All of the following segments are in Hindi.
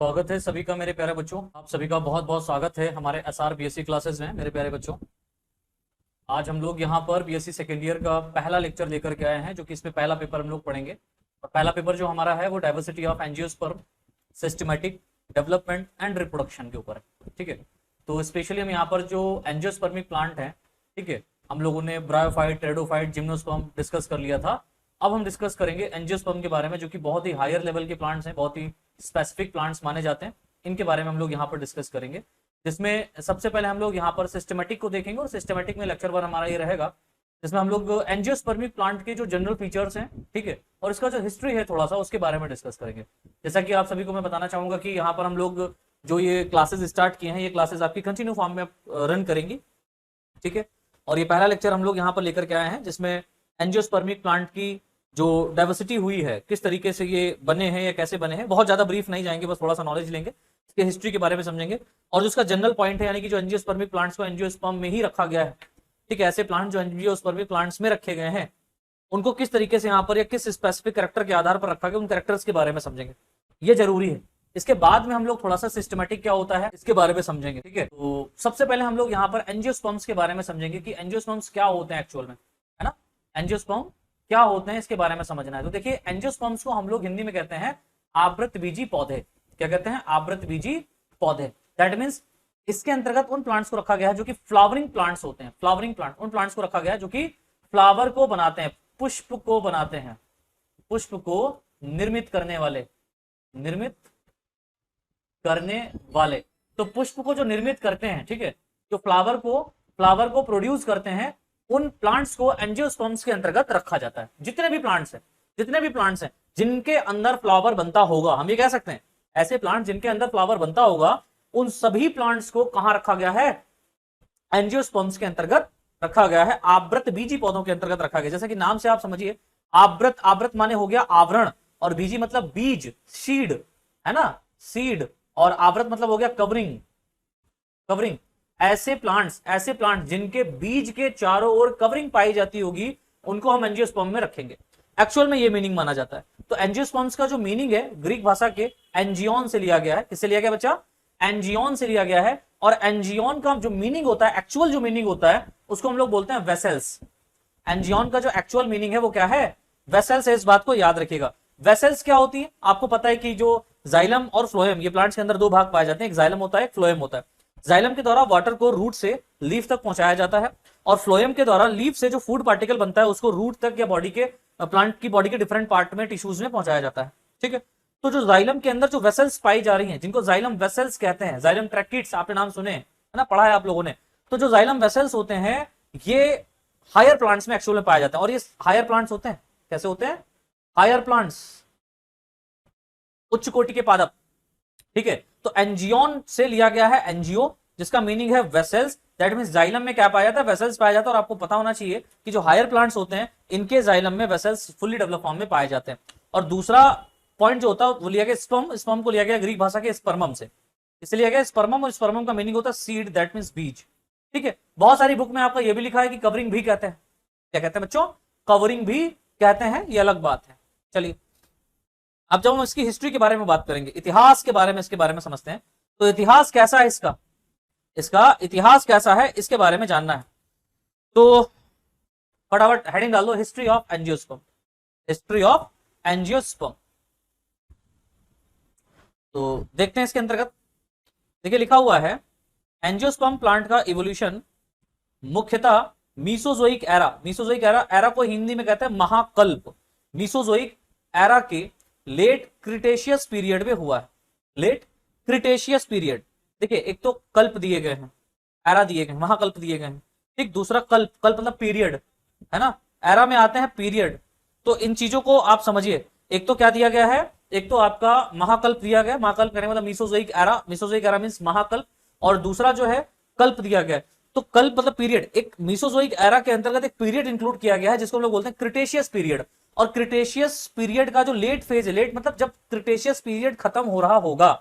स्वागत है सभी का मेरे प्यारे बच्चों। आप सभी का बहुत बहुत स्वागत है हमारे एसआर बीएससी क्लासेस में। मेरे प्यारे बच्चों, आज हम लोग यहाँ पर बीएससी सेकेंड ईयर का पहला लेक्चर लेकर के आए हैं, जो कि इसमें पहला पेपर हम लोग पढ़ेंगे। और पहला पेपर जो हमारा है वो diversity of angiosperm, systematic development and reproduction के ऊपर है। ठीक है, तो स्पेशली हम यहाँ पर जो एंजियोस्पर्मिक प्लांट है, ठीक है, हम लोगों ने ब्रायोफाइट, टेरिडोफाइट, जिम्नोस्पर्म डिस्कस कर लिया था। अब हम डिस्कस करेंगे एंजियोस्पर्म के बारे में, जो कि बहुत ही हायर लेवल के प्लांट्स हैं, बहुत ही स्पेसिफिक प्लांट्स माने जाते हैं। इनके बारे में हम लोग यहाँ पर डिस्कस करेंगे, जिसमें सबसे पहले हम लोग यहाँ पर सिस्टमेटिक को देखेंगे। और सिस्टमेटिक में लेक्चर 1 हमारा ये रहेगा, जिसमें हम लोग एंजियोस्पर्मिक प्लांट के जो जनरल फीचर्स हैं, ठीक है, और इसका जो हिस्ट्री है थोड़ा सा उसके बारे में डिस्कस करेंगे। जैसा कि आप सभी को मैं बताना चाहूंगा कि यहाँ पर हम लोग जो ये क्लासेस स्टार्ट किए हैं, ये क्लासेस आपकी कंटिन्यू फॉर्म में रन करेंगी। ठीक है, और ये पहला लेक्चर हम लोग यहाँ पर लेकर के आए हैं, जिसमें एंजियोस्पर्मिक प्लांट की जो डाइवर्सिटी हुई है, किस तरीके से ये बने हैं या कैसे बने हैं, बहुत ज्यादा ब्रीफ नहीं जाएंगे, बस थोड़ा सा नॉलेज लेंगे, इसके हिस्ट्री के बारे में समझेंगे। और जो उसका जनरल पॉइंट है, यानी कि जो एंजियोस्पर्मिक प्लांट्स को एंजियोस्पर्म में ही रखा गया है, ठीक है, ऐसे प्लांट जो एंजियोस्पर्मिक प्लांट्स में रखे गए हैं, उनको किस तरीके से यहाँ पर या किस स्पेसिफिक कैरेक्टर के आधार पर रखा गया, उन कैरेक्टर्स के बारे में समझेंगे। ये जरूरी है। इसके बाद में हम लोग थोड़ा सा सिस्टमेटिक क्या होता है इसके बारे में समझेंगे। ठीक है, तो सबसे पहले हम लोग यहाँ पर एंजियोस्पर्म्स के बारे में समझेंगे कि एंजियोस्पर्म्स क्या होते हैं एक्चुअल में, है ना। एंजियोस्पर्म क्या होते हैं इसके बारे में समझना है। तो देखिए, एंजियोस्पर्म्स को हम लोग हिंदी में कहते हैं आवृतबीजी पौधे। क्या कहते हैं? आवृतबीजी पौधे। दैट मींस इसके अंतर्गत उन प्लांट्स को रखा गया है जो कि फ्लावरिंग प्लांट्स होते हैं। फ्लावरिंग प्लांट, उन प्लांट्स को रखा गया है जो कि फ्लावर को बनाते हैं, पुष्प को बनाते हैं, पुष्प को निर्मित करने वाले, निर्मित करने वाले। तो पुष्प को जो निर्मित करते हैं, ठीक है, जो फ्लावर को प्रोड्यूस करते हैं, उन प्लांट्स को एंजियोस्पर्म्स के अंतर्गत रखा जाता है। जितने भी प्लांट्स हैं जिनके अंदर फ्लावर बनता होगा, हम ये कह सकते हैं ऐसे प्लांट जिनके अंदर फ्लावर बनता होगा, उन सभी प्लांट्स को कहां रखा गया है? एंजियोस्पर्म्स के अंतर्गत रखा गया है, आवृतबीजी पौधों के अंतर्गत रखा गया। जैसा कि नाम से आप समझिए, आवृत माने हो गया आवरण, और बीजी मतलब बीज, सीड, है ना, सीड, और आवृत मतलब हो गया कवरिंग। ऐसे प्लांट जिनके बीज के चारों ओर कवरिंग पाई जाती होगी, उनको हम एंजियोस्पर्म में रखेंगे। एक्चुअल में ये मीनिंग माना जाता है। तो एंजियोस्पर्म्स का जो मीनिंग है, ग्रीक भाषा के एंजियोन से लिया गया है। किससे लिया गया बच्चा? एंजियोन से लिया गया है। और एंजियोन का जो मीनिंग होता है, एक्चुअल जो मीनिंग होता है, उसको हम लोग बोलते हैं वेसल्स। एंजियोन का जो एक्चुअल मीनिंग है वो क्या है? वेसल्स है। इस बात को याद रखिएगा। वेसल्स क्या होती है? आपको पता है कि जो जाइलम और फ्लोएम, ये प्लांट्स के अंदर दो भाग पाए जाते हैं, एक जाइलम होता है, एक फ्लोएम होता है। जाइलम के द्वारा वाटर को रूट से लीफ तक पहुंचाया जाता है, और फ्लोएम के द्वारा लीफ से जो फूड पार्टिकल बनता है उसको रूट तक या बॉडी के प्लांट की बॉडी के डिफरेंट पार्ट में, टिश्यूज में पहुंचाया जाता है। ठीक है, तो जो जाइलम के अंदर जो वेसल्स पाई जा रही हैं, जिनको जाइलम वेसल्स कहते हैं, जाइलम ट्रैकिड्स आपने नाम सुने है ना, पढ़ा है आप लोगों ने। तो जो जाइलम वेसल्स होते हैं, ये हायर प्लांट्स में एक्चुअल में पाए जाते हैं। और ये हायर प्लांट्स होते हैं, कैसे होते हैं? हायर प्लांट्स, उच्च कोटि के पादप। ठीक है, तो एंजियोन से लिया गया है एंजियो, जिसका मीनिंग है वेसल्स। दैट मींस जाइलम में क्या पाया जाता है? वेसल्स पाया जाता है। और आपको पता होना चाहिए कि जो हायर प्लांट्स होते हैं, इनके जाइलम में वेसल्स फुल्ली डेवलप फॉर्म में पाए जाते हैं। और दूसरा पॉइंट जो होता है वो लिया गया स्पर्म। स्पर्म को लिया गया ग्रीक भाषा के स्पर्मम से, इसलिए लिया गया स्पर्मम। और स्पर्मम का मीनिंग होता है सीड, दैट मींस बीज। ठीक है, बहुत सारी बुक में आपका ये भी लिखा है कि कवरिंग भी कहते हैं। क्या कहते हैं बच्चों? कवरिंग भी कहते हैं, ये अलग बात है। चलिए, अब जब हम इसकी हिस्ट्री के बारे में बात करेंगे, इतिहास के बारे में, इसके बारे में समझते हैं। तो इतिहास कैसा है इसका इतिहास कैसा है, इसके बारे में जानना है। तो फटाफट हेडिंग डाल दो, history of angiosperm. History of angiosperm. तो देखते हैं इसके अंतर्गत। देखिए, लिखा हुआ है एंजियोस्पर्म प्लांट का इवोल्यूशन मुख्यतः मीसोजोइक एरा को हिंदी में कहते हैं महाकल्प। मीसोजोइक एरा के लेट क्रिटेशियस पीरियड में हुआ है। Late Cretaceous period. देखिए, एक तो कल्प दिए गए हैं, एरा दिए गए हैं, महाकल्प दिए गए हैं। ठीक, दूसरा कल्प मतलब पीरियड, है ना। एरा में आते हैं पीरियड। तो इन चीजों को आप समझिए। एक तो क्या दिया गया है? एक तो आपका महाकल्प दिया गया, महाकल्प कहने मतलब मीसोजोइक एरा मींस महाकल्प। और दूसरा जो है कल्प दिया गया। तो कल्प मतलब पीरियड। एक मीसोजोइक एरा के अंतर्गत एक पीरियड इंक्लूड किया गया है, जिसको हम लोग बोलते हैं क्रिटेशियस पीरियड। और क्रिटेशियस पीरियड का जो लेट फेज है, लेट मतलब जब क्रिटेशियस पीरियड खत्म हो रहा होगा,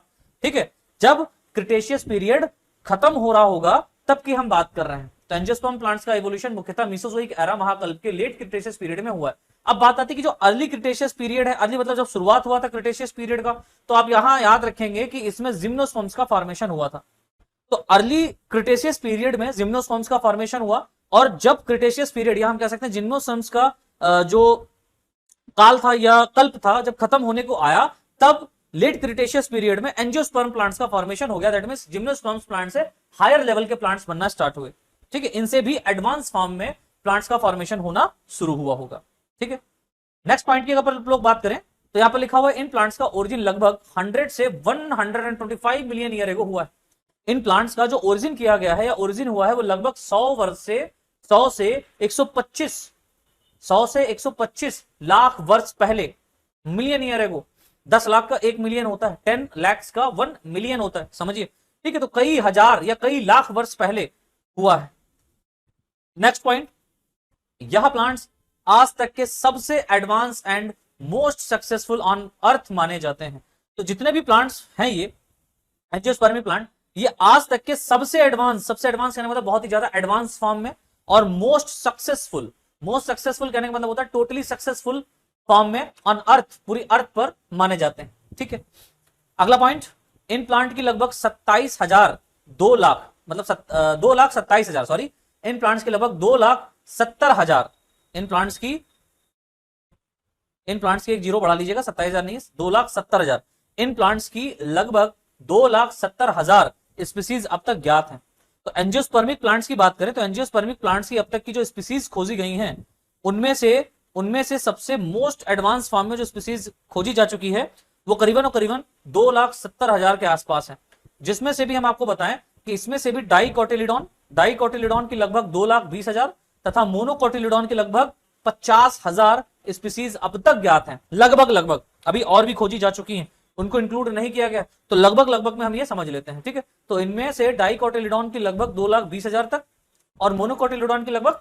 ठीक है, जब क्रिटेशियस पीरियड खत्म हो रहा होगा तब की हम बात कर रहे हैं। तो एंजियोस्पर्म प्लांट्स का इवोल्यूशन मुख्यतः मीसोजोइक एरा महाकल्प के लेट क्रिटेशियस पीरियड में हुआ है। अब बात आती है कि जो अर्ली क्रिटेशियस पीरियड है, अर्ली मतलब जब शुरुआत हुआ था क्रिटेशियस पीरियड का, तो आप यहां याद रखेंगे कि इसमें जिम्नोस्पर्म्स का फॉर्मेशन हुआ था। तो अर्ली क्रिटेशियस पीरियड में जिम्नोस्पर्म्स का फॉर्मेशन हुआ, और जब क्रिटेशियस पीरियड या हम कह सकते हैं जिम्नोस्पर्म्स का जो काल था या कल्प था जब खत्म होने को आया, तब लेट क्रिटेशियस पीरियड में एंजियोस्पर्म प्लांट्स का फॉर्मेशन हो गया। दैट मींस जिम्नोस्पर्म्स प्लांट से हायर लेवल के प्लांट्स बनना स्टार्ट हुए। ठीक है, इनसे भी एडवांस फॉर्म में प्लांट्स का फॉर्मेशन होना शुरू हुआ होगा। ठीक है, नेक्स्ट पॉइंट की अगर लोग बात करें तो यहां पर लिखा हुआ है इन प्लांट्स का ओरिजिन लगभग 100 से 125 मिलियन ईयर एगो हुआ है। इन प्लांट्स का जो ओरिजिन किया गया है या ओरिजिन हुआ है वो लगभग 100 से 125 लाख वर्ष पहले, मिलियन ईयर एगो। 10 लाख का 1 मिलियन होता है, 10 lakhs का 1 मिलियन होता है, समझिए। ठीक है, तो कई हजार या कई लाख वर्ष पहले हुआ है। नेक्स्ट पॉइंट, यह प्लांट्स आज तक के सबसे advance and most successful on earth माने जाते हैं। तो जितने भी प्लांट्स हैं ये एंजियोस्पर्मी प्लांट, ये आज तक के सबसे एडवांस कहने का मतलब बहुत ही ज्यादा एडवांस फॉर्म में, और मोस्ट सक्सेसफुल कहने का मतलब होता है टोटली सक्सेसफुल फॉर्म में ऑन अर्थ, पूरी अर्थ पर माने जाते हैं। ठीक है, अगला पॉइंट, इन प्लांट की लगभग 27,000 2 लाख मतलब 2,27,000 सॉरी, इन प्लांट्स की लगभग 2,70,000 इन प्लांट्स की एक जीरो बढ़ा लीजिएगा, 27,000 नहीं, 2,70,000 इन प्लांट्स की लगभग 2,70,000 स्पीसीज अब तक ज्ञात हैं। तो एंजियोस्पर्मिक प्लांट्स की बात करें तो एंजियोस्पर्मिक प्लांट्स की अब तक की जो स्पीसीज खोजी गई हैं, उनमें से सबसे मोस्ट एडवांस फॉर्म में जो स्पीसीज खोजी जा चुकी है वो करीबन 2,70,000 के आसपास है। जिसमें से भी हम आपको बताएं कि इसमें से भी डाइकोटिलिडॉन की लगभग 2,20,000 तथा मोनोकोटिलिडॉन की लगभग 50,000 स्पीसीज अब तक ज्ञात हैं। लगभग अभी और भी खोजी जा चुकी हैं, उनको इंक्लूड नहीं किया गया, तो लगभग में हम ये समझ लेते हैं। ठीक है, तो इनमें से डाइकोटिलिडॉन की लगभग 2,20,000 तक और मोनोकोटिलिडॉन की लगभग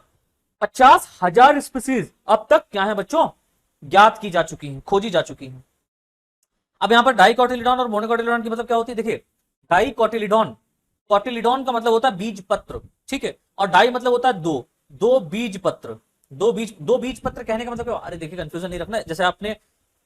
50,000 स्पीसीज अब तक क्या है बच्चों, ज्ञात की जा चुकी हैं, खोजी जा चुकी हैं। अब यहां पर डाइकोटिलिडॉन और मोनोकोटिलिडॉन की मतलब क्या होती है, देखिए डाइकोटिलिडॉन, कोटिलिडॉन का मतलब होता है बीज पत्र। ठीक है, और डाई मतलब होता है दो बीज पत्र। दो बीज पत्र कहने का मतलब क्या, अरे देखिए कंफ्यूजन नहीं रखना, जैसे आपने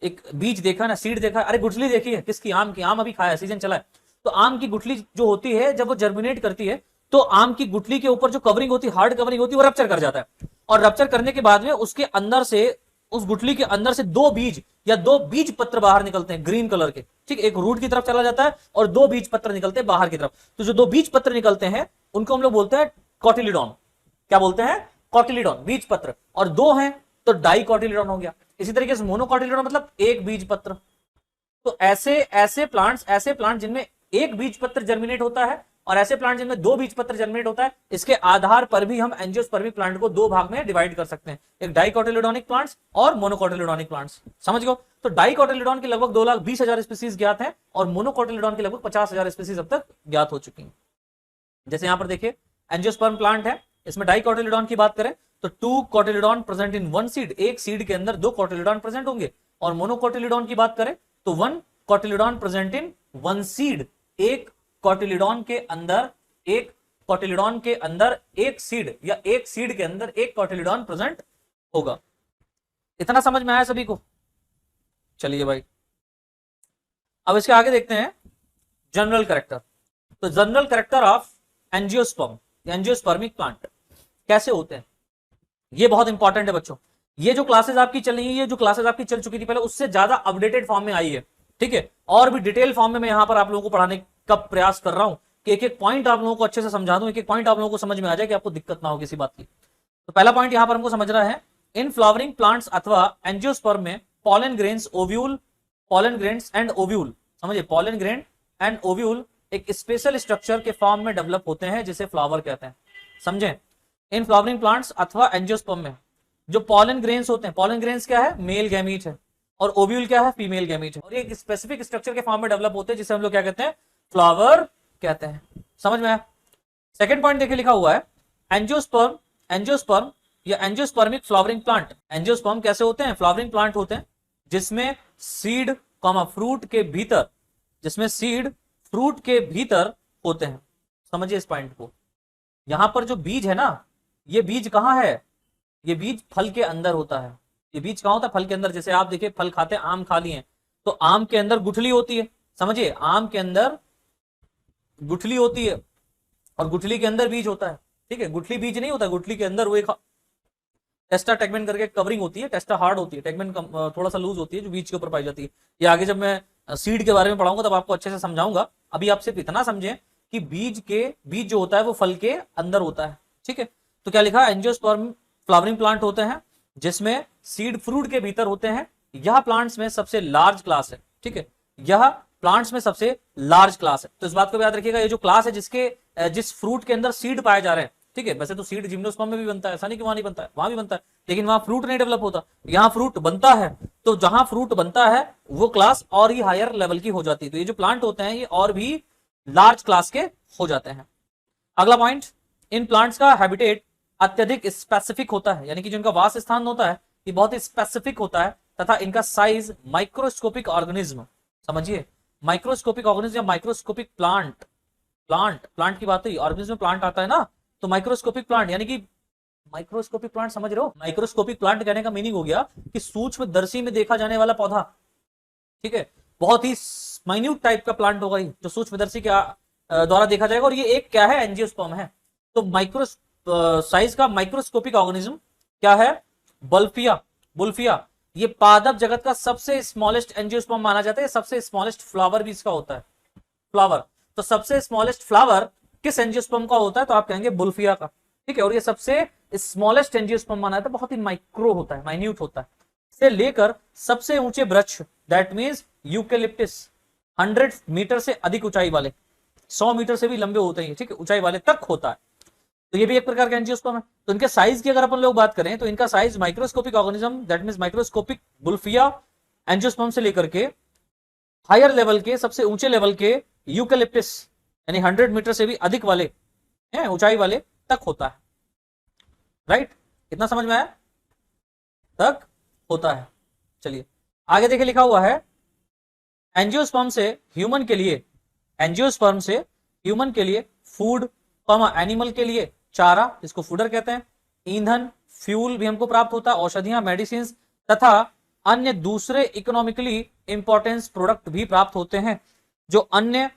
एक बीज देखा ना, सीड देखा, अरे गुठली देखी है किसकी, आम की, आम अभी खाया, सीजन चला है, तो आम की गुठली जो होती है जब वो जर्मिनेट करती है तो आम की गुठली के ऊपर जो कवरिंग होती है, हार्ड कवरिंग होती है, वो रप्चर कर जाता है, और रप्चर करने के बाद में उसके अंदर से, उस गुठली के अंदर से 2 बीज पत्र बाहर निकलते हैं ग्रीन कलर के। ठीक, एक रूट की तरफ चला जाता है और 2 बीज पत्र निकलते हैं बाहर की तरफ। तो जो 2 बीज पत्र निकलते हैं उनको हम लोग बोलते हैं कोटिलिडॉन। क्या बोलते हैं, कोटिलिडॉन, बीज पत्र। और 2 हैं तो डाइकोटिलिडॉन हो गया। इसी तरीके से मोनोकोटिलिडॉन मतलब एक बीज पत्र। तो ऐसे प्लांट जिनमें एक बीज पत्र जर्मिनेट होता है और ऐसे प्लांट जिनमें 2 बीज पत्र जर्मिनेट होता है, इसके आधार पर भी हम एंजियोस्पर्मिक प्लांट को 2 भाग में डिवाइड कर सकते हैं, एक डाइकोटिलिडॉनिक प्लांट्स और मोनोकोटिलिडॉनिक प्लांट्स। समझ गए? तो डाइकोटिलिडॉन की लगभग 2,20,000 स्पीसीज ज्ञात है और मोनोकोटिलिडॉन की लगभग 50,000 स्पीसीज अब तक ज्ञात हो चुकी है। जैसे यहां पर देखिए एंजियोस्पर्म प्लांट है, इसमें डाइकोटिलिडॉन की बात करें तो 2 कोटिलिडॉन प्रेजेंट इन 1 सीड, एक सीड के अंदर 2 कोटिलिडॉन प्रेजेंट होंगे। और मोनोकोटिलिडॉन की बात करें तो 1 कोटिलिडॉन प्रेजेंट इन 1 सीड, एक कोटिलिडॉन के अंदर एक सीड या एक सीड के अंदर एक कोटिलिडॉन प्रेजेंट होगा। इतना समझ में आया सभी को? चलिए भाई, अब इसके आगे देखते हैं जनरल कैरेक्टर। तो general character of angiosperm, angiospermic plant कैसे होते हैं, ये बहुत इंपॉर्टेंट है बच्चों। ये जो क्लासेस आपकी चल रही है, ये जो क्लासेस आपकी चल चुकी थी पहले, उससे ज्यादा अपडेटेड फॉर्म में आई है। ठीक है, और भी डिटेल फॉर्म में मैं यहां पर आप लोगों को पढ़ाने का प्रयास कर रहा हूं कि एक एक पॉइंट आप लोगों को अच्छे से समझा दूं, एक एक पॉइंट आप लोगों को समझ में आ जाए कि आपको दिक्कत ना हो किसी बात की। तो पहला पॉइंट यहां पर हमको समझना है, इन फ्लावरिंग प्लांट्स अथवा एंजियोस्पर्म में पॉलन ग्रेन्स एंड ओव्यूल, समझिए पॉलन ग्रेन एंड ओव्यूल एक स्पेशल स्ट्रक्चर के फॉर्म में डेवलप होते हैं जिसे फ्लावर कहते हैं। समझे? इन फ्लावरिंग प्लांट्स अथवा एंजियोस्पर्म में जो पॉलन ग्रेन्स होते हैं, पॉलन ग्रेन्स क्या है, मेल गैमीट है, और ओव्यूल क्या है, फीमेल गैमीट है, और एक स्पेसिफिक स्ट्रक्चर के फॉर्म में डेवलप होते हैं जिसे हम लोग क्या कहते हैं, फ्लावर कहते हैं। समझ में आया? सेकंड पॉइंट देखिए लिखा हुआ है एंजियोस्पर्म या एंजियोस्पर्मिक फ्लावरिंग प्लांट। एंजियोस्पर्म कैसे होते हैं, फ्लावरिंग प्लांट होते हैं जिसमें सीड फ्रूट के भीतर, जिसमें सीड फ्रूट के भीतर होते हैं। समझिए इस पॉइंट को, यहां पर जो बीज है ना, ये बीज कहां है, ये बीज फल के अंदर होता है। ये बीज कहाँ होता है? फल के अंदर। जैसे आप देखिए फल खाते हैं, आम खा लिए, तो आम के अंदर गुठली होती है, समझिए, आम के अंदर गुठली होती है और गुठली के अंदर बीज होता है, ठीक है। गुठली बीज नहीं होता, गुठली के अंदर वो एक टेस्टा टेगमेंट करके कवरिंग होती है, टेस्टा हार्ड होती है, टेगमेंट थोड़ा सा लूज होती है, जो बीज के ऊपर पाई जाती है। ये आगे जब मैं सीड के बारे में पढ़ाऊंगा तब आपको अच्छे से समझाऊंगा। अभी आप सिर्फ इतना समझें कि बीज जो होता है वो फल के अंदर होता है, ठीक है। तो क्या लिखा? एंजियोस्पर्म फ्लावरिंग प्लांट होते हैं जिसमें सीड फ्रूट के भीतर होते हैं। यह प्लांट्स में सबसे लार्ज क्लास है, ठीक है, यह प्लांट्स में सबसे लार्ज क्लास है। तो इस बात को याद रखिएगा, ये जो क्लास है जिस फ्रूट के अंदर सीड पाए जा रहे हैं, ठीक है। वैसे तो सीड जिम्नोस्पर्म में भी बनता है, ऐसा नहीं कि वहां नहीं बनता है, वहां भी बनता है, लेकिन वहां फ्रूट नहीं डेवलप होता, यहाँ फ्रूट बनता है। तो जहां फ्रूट बनता है वो क्लास और ही हायर लेवल की हो जाती है। तो ये जो प्लांट होते हैं ये और भी लार्ज क्लास के हो जाते हैं। अगला पॉइंट, इन प्लांट्स का हैबिटेट अत्यधिक स्पेसिफिक होता है, यानी कि जो इनका वास स्थान होता है ये बहुत ही स्पेसिफिक होता है, तथा इनका साइज माइक्रोस्कोपिक ऑर्गेनिज्म, समझिए, माइक्रोस्कोपिक ऑर्गेनिज्म या माइक्रोस्कोपिक प्लांट की बात हुई, ऑर्गेनिज्म में प्लांट आता है ना, तो माइक्रोस्कोपिक प्लांट यानी कि माइक्रोस्कोपिक प्लांट, समझ रहे हो? माइक्रोस्कोपिक प्लांट कहने का मीनिंग हो गया कि सूक्ष्मदर्शी में देखा जाने वाला पौधा, ठीक है, बहुत ही माइन्यूट टाइप का प्लांट होगा जो सूक्ष्मदर्शी के द्वारा देखा जाएगा। और ये एक क्या है? एंजियोस्पर्म है। तो माइक्रो साइज का माइक्रोस्कोपिक ऑर्गेनिज्म क्या है? बुल्फिया। ये पादप जगत का सबसे स्मॉलेस्ट एंजियोस्पर्म माना जाता है, सबसे स्मॉलेस्ट फ्लावर भी इसका होता है, फ्लावर। तो सबसे स्मॉलेस्ट फ्लावर किस एंजियोस्पर्म का होता है? तो आप कहेंगे बुल्फिया का, ठीक है। और ये सबसे स्मॉलेस्ट एंजियोस्पर्म माना जाता है, बहुत ही माइक्रो होता है, माइन्यूट होता है। से लेकर सबसे ऊंचे वृक्ष, दैट मींस यूकेलिप्टिस, 100 मीटर से अधिक ऊंचाई वाले, 100 मीटर से भी लंबे होते हैं, ठीक है, ऊंचाई वाले तक होता है। तो ये भी एक प्रकार का एंजियोस्पर्म है। तो इनके साइज की अगर अपन लोग बात करें तो इनका size microscopic organism, that means microscopic wolffia angiosperm से लेकर के हायर लेवल के, सबसे ऊंचे लेवल के यूकेलिप्टिस यानी 100 मीटर से भी अधिक वाले हैं ऊंचाई वाले तक होता है, राइट? इतना समझ में आया? तक होता है। चलिए आगे देखिए, लिखा हुआ है एंजियोस्पर्म से ह्यूमन के लिए फूड, एनिमल के लिए चारा, जिसको फूडर कहते हैं, ईंधन, फ्यूल भी हमको प्राप्त होता है, औषधियां, मेडिसिन तथा अन्य दूसरे इकोनॉमिकली इंपॉर्टेंस प्रोडक्ट भी प्राप्त होते हैं। जो अन्य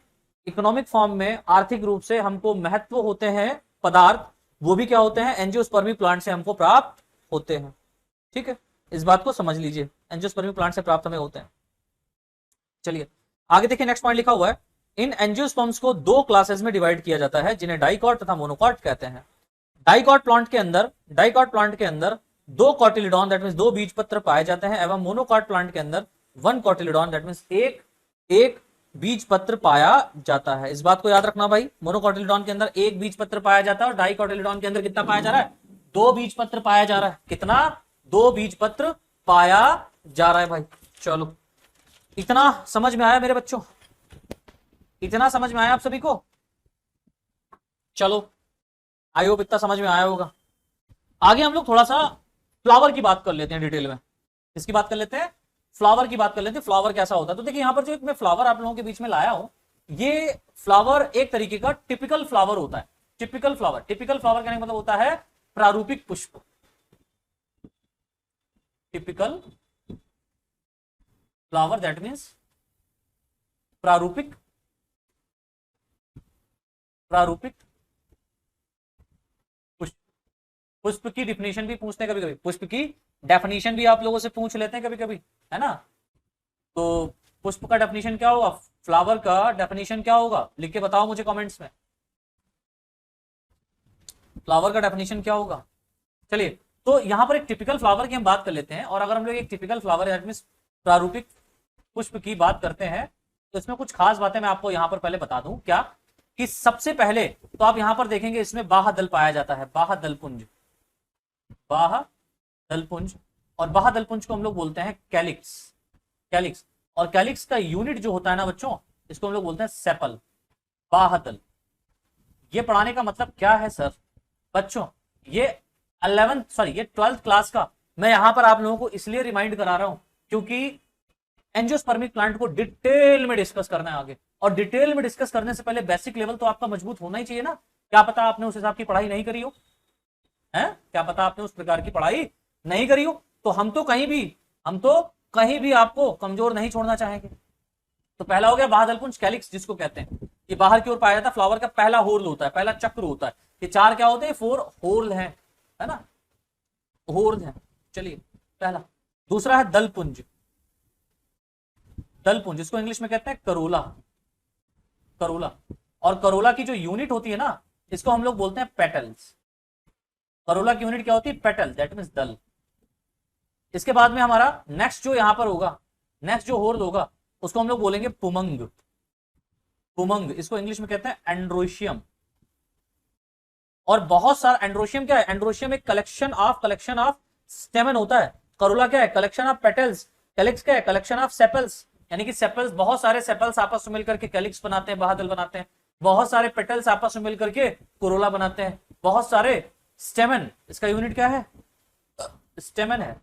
इकोनॉमिक फॉर्म में आर्थिक रूप से हमको महत्व होते हैं पदार्थ, वो भी क्या होते हैं? एंजियोस्पर्मिक प्लांट से हमको प्राप्त होते हैं, ठीक है। इस बात को समझ लीजिए, एंजियोस्पर्मिक प्लांट से प्राप्त हमें होते हैं। चलिए आगे देखिए, नेक्स्ट पॉइंट लिखा हुआ है, इन एंजियोस्पर्म्स को दो क्लासेस में डिवाइड किया जाता है जिन्हें डाइकॉट तथा मोनोकॉट कहते हैं। डाइकॉट प्लांट के अंदर दो कॉटिलिडॉन, दैट मींस दो बीजपत्र पाए जाते हैं, एवं मोनोकॉट प्लांट के अंदर वन कॉटिलिडॉन, दैट मींस एक बीजपत्र पाया जाता है। इस बात को याद रखना भाई, मोनोकॉटिलिडॉन के अंदर एक बीजपत्र पाया जाता है और डाइकॉटिलिडॉन के अंदर कितना पाया जा रहा है? दो बीजपत्र पाया जा रहा है। कितना? दो बीजपत्र पाया जा रहा है भाई। चलो इतना समझ में आया मेरे बच्चों? इतना समझ में आया आप सभी को? चलो आई होप इतना समझ में आया होगा। आगे हम लोग थोड़ा सा फ्लावर की बात कर लेते हैं डिटेल में। किसकी बात कर लेते हैं? फ्लावर की बात कर लेते हैं। फ्लावर कैसा होता है? तो देखिए यहाँ पर जो एक मैं फ्लावर आप लोगों के बीच में लाया हूं, ये फ्लावर एक तरीके का टिपिकल फ्लावर होता है। टिपिकल फ्लावर कहने का मतलब होता है प्रारूपिक पुष्प। टिपिकल फ्लावर दैट मीन्स प्रारूपिक पुष्प की डिफिनेशन भी पूछते हैं कभी कभी, पुष्प की डेफिनेशन भी आप लोगों से पूछ लेते हैं कभी कभी, है ना। तो पुष्प का डेफिनेशन क्या होगा? फ्लावर का डेफिनेशन क्या होगा? लिख के बताओ मुझे कमेंट्स में, फ्लावर का डेफिनेशन क्या होगा। चलिए तो यहां पर एक टिपिकल फ्लावर की हम बात कर लेते हैं। और अगर हम लोग एक टिपिकल फ्लावर दैट मींस प्रारूपिक पुष्प की बात करते हैं तो इसमें कुछ खास बातें मैं आपको यहां पर पहले बता दूं। क्या कि सबसे पहले तो आप यहां पर देखेंगे इसमें बाह्यदल पाया जाता है, बाह्यदलपुंज। और बाह्यदलपुंज को हम लोग बोलते हैं कैलिक्स। और कैलिक्स का यूनिट जो होता है ना बच्चों, इसको हम लोग बोलते हैं सेपल, बाह्यदल। ये पढ़ाने का मतलब क्या है सर? बच्चों ये 12th क्लास का मैं यहां पर आप लोगों को इसलिए रिमाइंड करा रहा हूं क्योंकि एंजियोस्पर्मिक प्लांट को डिटेल में डिस्कस करना है आगे। और डिटेल में डिस्कस करने से पहले बेसिक लेवल तो आपका मजबूत होना ही चाहिए ना। क्या पता आपने उस हिसाब की पढ़ाई नहीं करी हो, है? क्या पता आपने उस प्रकार की पढ़ाई नहीं करी हो। तो हम तो कहीं भी आपको कमजोर नहीं छोड़ना चाहेंगे। तो पहला हो गया बाह्यदलपुंज, कैलिक्स जिसको कहते हैं, ये बाहर की ओर पाया जाता है, फ्लावर का पहला होल होता है, पहला चक्र होता है। ये 4 क्या होते हैं, 4 होल है ना, होल है। चलिए पहला। दूसरा है दलपुंज, दलपुंज इसको इंग्लिश में कहते हैं करोला, करोला। और करोला की जो यूनिट होती है ना, इसको हम लोग बोलते हैं पेटल्स। करोला की यूनिट क्या होती है, पेटल, दैट मीन्स दल। इसके बाद में हमारा नेक्स्ट जो यहां पर होगा, नेक्स्ट जो होल होगा उसको हम लोग बोलेंगे पुमंग, पुमंग इसको इंग्लिश में कहते हैं एंड्रोशियम। और बहुत सारा एंड्रोशियम क्या है, एंड्रोशियम एक कलेक्शन ऑफ स्टेमन होता है। करोला क्या है, कलेक्शन ऑफ पेटल्स। कैलिक्स क्या है, कलेक्शन ऑफ सेपल्स, यानी कि सेपल्स, बहुत सारे सेपल्स आपस में मिलकर के कैलिक्स बनाते हैं, बाह्यदल बनाते हैं। बहुत सारे पेटल्स आपस में मिलकर के कोरोला बनाते हैं। बहुत सारे स्टेमन, इसका यूनिट क्या है, स्टेमन है,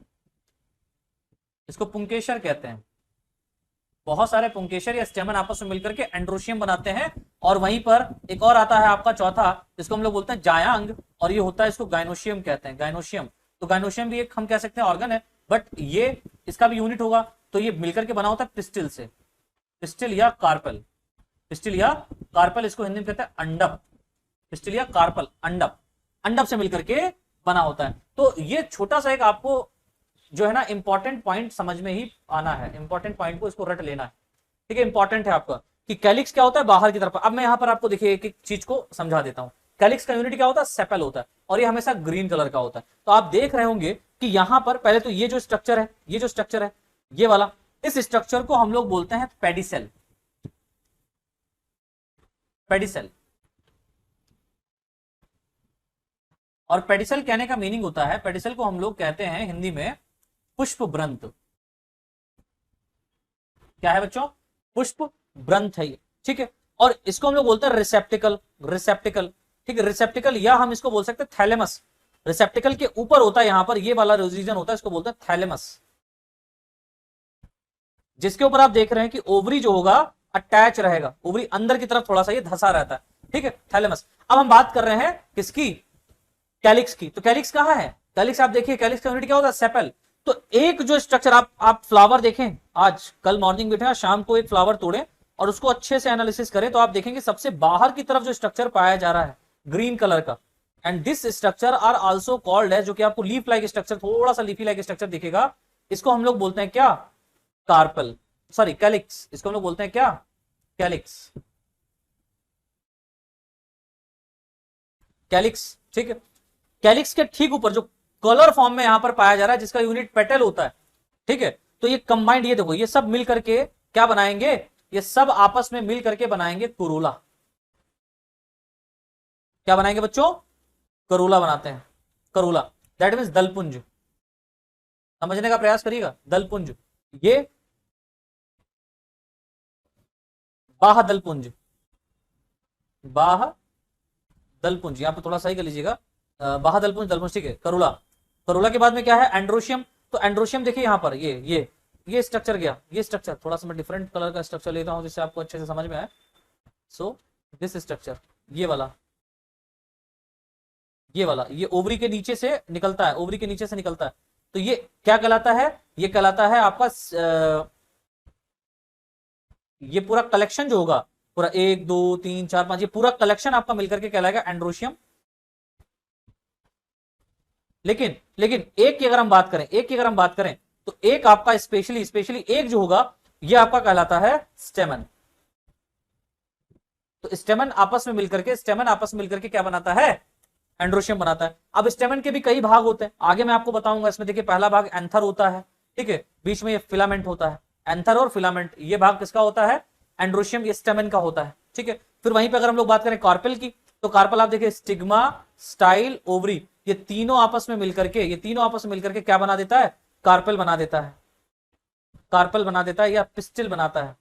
इसको पुंकेशर कहते हैं। बहुत सारे पुंकेशर या स्टेमन आपस में मिलकर के एंड्रोशियम बनाते हैं। और वहीं पर एक और आता है आपका चौथा, जिसको हम लोग बोलते हैं जायांग, और ये होता है, इसको गाइनोशियम कहते हैं, गाइनोशियम। तो गाइनोशियम भी एक हम कह सकते हैं ऑर्गन है, बट ये इसका भी यूनिट होगा। तो ये मिलकर के बना होता है पिस्टिल से, पिस्टिल या कार्पल, पिस्टिल या कार्पल इसको हिंदी में कहते हैं अंडप, पिस्टिल या कार्पल, अंडप, अंडप से मिलकर के बना होता है। तो ये छोटा सा एक आपको जो है ना इंपॉर्टेंट पॉइंट समझ में ही आना है, इंपॉर्टेंट पॉइंट को इसको रट लेना है, ठीक है। इंपॉर्टेंट है आपका कि कैलिक्स क्या होता है, बाहर की तरफ। अब मैं यहां पर आपको देखिए एक एक चीज को समझा देता हूं। कैलिक्स का यूनिट क्या होता है, सेपल होता है, और ये हमेशा ग्रीन कलर का होता है। तो आप देख रहे होंगे कि यहां पर पहले तो ये जो स्ट्रक्चर है, ये जो स्ट्रक्चर है ये वाला, इस स्ट्रक्चर को हम लोग बोलते हैं पेडिसेल, पेडिसेल। और पेडिसेल कहने का मीनिंग होता है, पेडिसेल को हम लोग कहते हैं हिंदी में पुष्प ब्रंत। क्या है बच्चों, पुष्प ब्रंथ है ये, ठीक है। और इसको हम लोग बोलते हैं रिसेप्टिकल, रिसेप्टिकल, ठीक है, रिसेप्टिकल, या हम इसको बोल सकते हैं थैलेमस। रिसेप्टिकल के ऊपर होता है यहां पर ये वाला रीजन होता है, इसको बोलते हैं थैलेमस, जिसके ऊपर आप देख रहे हैं कि ओवरी जो होगा अटैच रहेगा, ओवरी अंदर की तरफ थोड़ा सा ये धसा रहता है, ठीक है, थैलेमस। अब हम बात कर रहे हैं किसकी, कैलिक्स की। तो कैलिक्स कहां है, कैलिक्स आप देखिए, कैलिक्स का यूनिट क्या होता है, सेपल। तो एक जो स्ट्रक्चर आप फ्लावर देखें, आज कल मॉर्निंग बैठे शाम को एक फ्लावर तोड़े और उसको अच्छे से एनालिसिस करें, तो आप देखेंगे सबसे बाहर की तरफ जो स्ट्रक्चर पाया जा रहा है ग्रीन कलर का, and this structure are also called है, जो कि आपको लीफ लाइक स्ट्रक्चर, थोड़ा सा लीफी लाइक स्ट्रक्चर दिखेगा, इसको हम लोग बोलते हैं क्या, कार्पल, सॉरी कैलिक्स, इसको हम लोग बोलते हैं क्या, कैलिक्स, कैलिक्स, ठीक है। कैलिक्स के ठीक ऊपर जो कलर फॉर्म में यहां पर पाया जा रहा है, जिसका यूनिट पेटल होता है, ठीक है। तो ये कंबाइंड, ये देखो, ये सब मिल करके क्या बनाएंगे, ये सब आपस में मिल करके बनाएंगे कोरोला। क्या बनाएंगे बच्चों, करोला बनाते हैं, करोला, दैट मीन्स दलपुंज। समझने का प्रयास करिएगा, दलपुंज, ये बाह दलपुंज, बाह दलपुंज, यहां पर थोड़ा सही कर लीजिएगा, बाह दलपुंज, दलपुंज, ठीक है। करोला, करोला के बाद में क्या है, एंड्रोशियम। तो एंड्रोशियम देखिए यहां पर ये स्ट्रक्चर गया, ये स्ट्रक्चर, थोड़ा सा मैं डिफरेंट कलर का स्ट्रक्चर लेता हूं जिससे आपको अच्छे से समझ में आए। सो दिस स्ट्रक्चर, ये वाला, ये ओवरी के नीचे से निकलता है, ओवरी के नीचे से निकलता है। तो ये क्या कहलाता है, ये कहलाता है आपका ये पूरा कलेक्शन जो होगा, पूरा 1 2 3 4 5, ये पूरा कलेक्शन आपका मिलकर के कहलाएगा एंड्रोशियम। लेकिन एक की अगर हम बात करें, एक की अगर हम बात करें, तो एक आपका स्पेशली एक जो होगा, ये आपका कहलाता है स्टेमन। तो स्टेमन आपस में मिलकर के क्या बनाता है, एंड्रोशियम बनाता है। अब स्टेमन के भी कई भाग होते हैं, आगे मैं आपको बताऊंगा। इसमें देखिए पहला भाग एंथर होता है, ठीक है, बीच में ये फिलामेंट होता है, एंथर और फिलामेंट, ये भाग किसका होता है, एंड्रोशियम, ये स्टेमन का होता है, ठीक है। फिर वहीं पे अगर हम लोग बात करें कार्पेल की, तो कार्पेल आप देखिए स्टिग्मा, स्टाइल, ओवरी, ये तीनों आपस में मिलकर के क्या बना देता है, कार्पेल बना देता है, कार्पेल बना देता है या पिस्टिल बनाता है,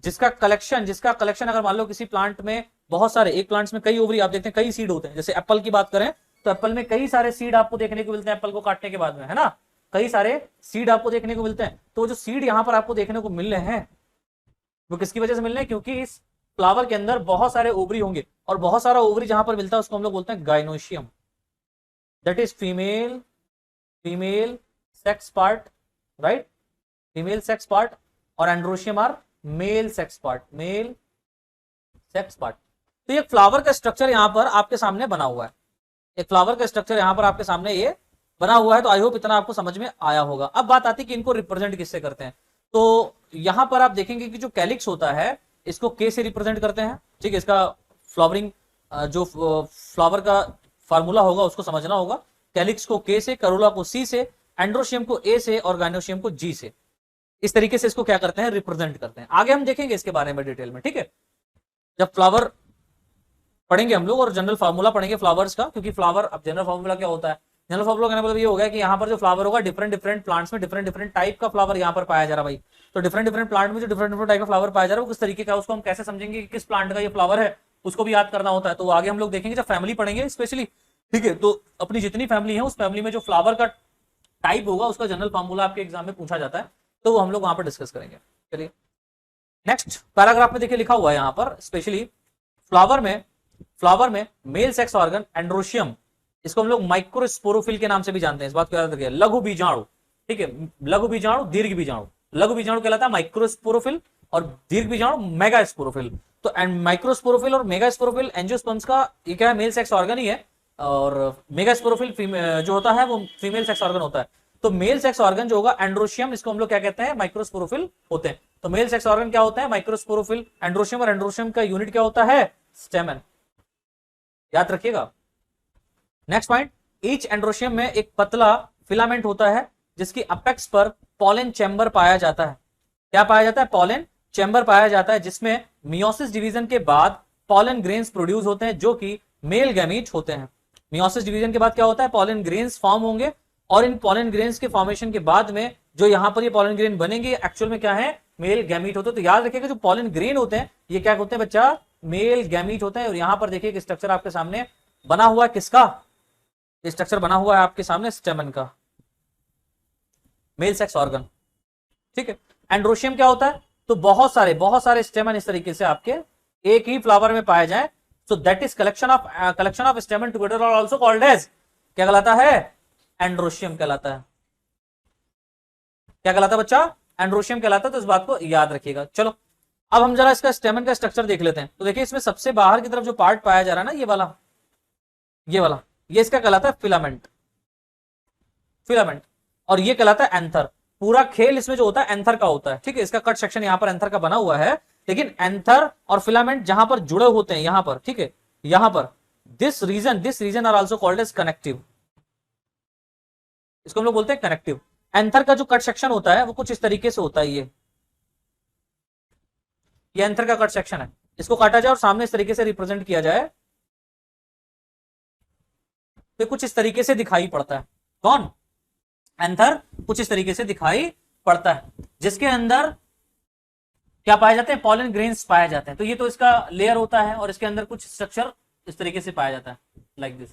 जिसका कलेक्शन अगर मान लो किसी प्लांट में बहुत सारे, एक प्लांट्स में कई ओवरी आप देखते हैं, कई सीड होते हैं। जैसे एप्पल की बात करें तो एप्पल में कई सारे सीड आपको देखने को मिलते हैं, एप्पल को काटने के बाद में, है ना, कई सारे सीड आपको देखने को मिलते हैं। तो जो सीड यहाँ पर आपको देखने को मिल रहे हैं वो किसकी वजह से मिल रहे हैं, क्योंकि इस फ्लावर के अंदर बहुत सारे ओवरी होंगे, और बहुत सारा ओवरी जहां पर मिलता है उसको हम लोग बोलते हैं gynoecium, that is female sex part, right, female sex part, और androecium are male sex part, male sex part. तो ये फ्लावर का स्ट्रक्चर यहां पर आपके सामने बना हुआ है, एक फ्लावर का स्ट्रक्चर यहां पर आपके सामने ये बना हुआ है। तो आई होप इतना आपको समझ में आया होगा। अब बात आती है कि इनको रिप्रेजेंट किससे करते हैं। तो यहां पर आप देखेंगे कि जो कैलिक्स होता है इसको के से रिप्रेजेंट करते हैं, ठीक है। इसका फ्लावरिंग जो फ्लावर का फार्मूला होगा उसको समझना होगा। कैलिक्स को के से, करोला को सी से, एंड्रोशियम को ए से और गाइनोशियम को जी से। इस तरीके से इसको क्या करते हैं, रिप्रेजेंट करते हैं। आगे हम देखेंगे इसके बारे में डिटेल में, ठीक है, जब फ्लावर पढ़ेंगे हम लोग और जनरल फार्मूला पढ़ेंगे फ्लावर्स का। क्योंकि फ्लावर, अब जनरल फार्मूला क्या होता है, जनरल फार्मूला कहने मतलब ये होगा कि यहाँ पर जो फ्लावर होगा डिफरेंट डिफरेंट प्लांट्स में डिफरेंट डिफरेंट टाइप का फ्लावर यहाँ पर पाया जा रहा है भाई। तो डिफरेंट डिफरेंट प्लांट में जो डिफरेंट डिफरेंट टाइप का फ्लावर पाया जा रहा है वो किस तरीके का, उसको हम कैसे समझेंगे कि किस प्लांट का ये फ्लावर है, उसको भी याद करना होता है। तो आगे हम लोग देखेंगे जब फैमिली पढ़ेंगे स्पेशली, ठीक है। तो अपनी जितनी फैमिली है उस फैमिली में जो फ्लावर का टाइप होगा उसका जनरल फार्मूला आपके एग्जाम में पूछा जाता है, तो वो हम लोग वहां पर डिस्कस करेंगे। चलिए नेक्स्ट पैराग्राफ में देखिए लिखा हुआ है यहाँ पर स्पेशली फ्लावर में मेल सेक्स ऑर्गन एंड्रोशियम, इसको हम लोग माइक्रोस्पोरोफिल के नाम से भी जानते हैं, इस बात को याद रखिए। लघु बीजाणु, ठीक है, लघु बीजाणु, दीर्घ बीजाणु। लघु बीजाणु कहलाता है माइक्रोस्पोरोफिल और दीर्घ बीजाणु मेगास्पोरोफिल। तो माइक्रोस्पोरोफिल और मेगास्पोरोफिल एंजियोस्पर्म्स का ये क्या है, मेल सेक्स ऑर्गन ही है, और मेगास्पोरोफिल जो होता है वो फीमेल सेक्स ऑर्गन होता है। तो मेल सेक्स ऑर्गन जो होगा एंड्रोशियम, इसको हम लोग क्या कहते हैं, माइक्रोस्पोरोफिल होते हैं। तो मेल सेक्स ऑर्गन क्या होता है, माइक्रोस्पोरोफिल, एंड्रोशियम, और एंड्रोशियम का यूनिट क्या होता है, स्टेमन, याद रखिएगा। नेक्स्ट पॉइंट, ईच एंड्रोशियम में एक पतला फिलामेंट होता है जिसकी अपेक्स पर पॉलन चैम्बर पाया जाता है। क्या पाया जाता है, पॉलन चैम्बर पाया जाता है, जिसमें मियोसिस डिवीजन के बाद पॉलन ग्रेन्स प्रोड्यूस होते हैं जो कि मेल गैमीट होते हैं। मियोसिस डिवीजन के बाद क्या होता है, पॉलन ग्रेन्स फॉर्म होंगे, और इन पॉलन ग्रेन्स के फॉर्मेशन के बाद में जो यहां पर ये पॉलन ग्रेन बनेंगे एक्चुअल में क्या है, मेल गैमीट होते हैं। तो याद रखिएगा जो पॉलन ग्रेन होते हैं ये क्या होते हैं बच्चा, मेल गैमीट होते हैं। और यहां पर देखिए कि स्ट्रक्चर आपके सामने बना हुआ है, किसका स्ट्रक्चर बना हुआ है आपके सामने, स्टेमन का, मेल सेक्स ऑर्गन, ठीक है। एंड्रोशियम क्या होता है, तो बहुत सारे स्टेमन इस तरीके से आपके एक ही फ्लावर में पाए जाए, so that is collection of स्टेमन together और आल्सो कॉल्ड एज, क्या कहलाता है, एंड्रोशियम कहलाता है। क्या कहलाता है बच्चा, एंड्रोशियम कहलाता है। तो इस बात को याद रखिएगा। चलो अब हम जरा इसका स्टेमन का स्ट्रक्चर देख लेते हैं। तो देखिए इसमें सबसे बाहर की तरफ जो पार्ट पाया जा रहा है ना, ये वाला ये इसका कहलाता है फिलामेंट, और ये कहलाता है एंथर। पूरा खेल इसमें जो होता है एंथर का होता है, ठीक है। इसका कट सेक्शन यहां पर एंथर का बना हुआ है, लेकिन एंथर और फिलामेंट जहां पर जुड़े होते हैं यहां पर, ठीक है, यहां पर this region are also called as connective, इसको हम लोग बोलते हैं कनेक्टिव। एंथर का जो कट सेक्शन होता है वो कुछ इस तरीके से होता है, ये एंथर का कट सेक्शन है। इसको काटा जाए और सामने इस तरीके से रिप्रेजेंट किया जाए तो कुछ इस तरीके से दिखाई पड़ता है। कौन, एंथर कुछ इस तरीके से दिखाई पड़ता है, जिसके अंदर क्या पाए जाते हैं, पॉलन ग्रेन्स पाए जाते हैं। तो ये तो इसका लेयर होता है और इसके अंदर कुछ स्ट्रक्चर इस तरीके से पाया जाता है, लाइक दिस।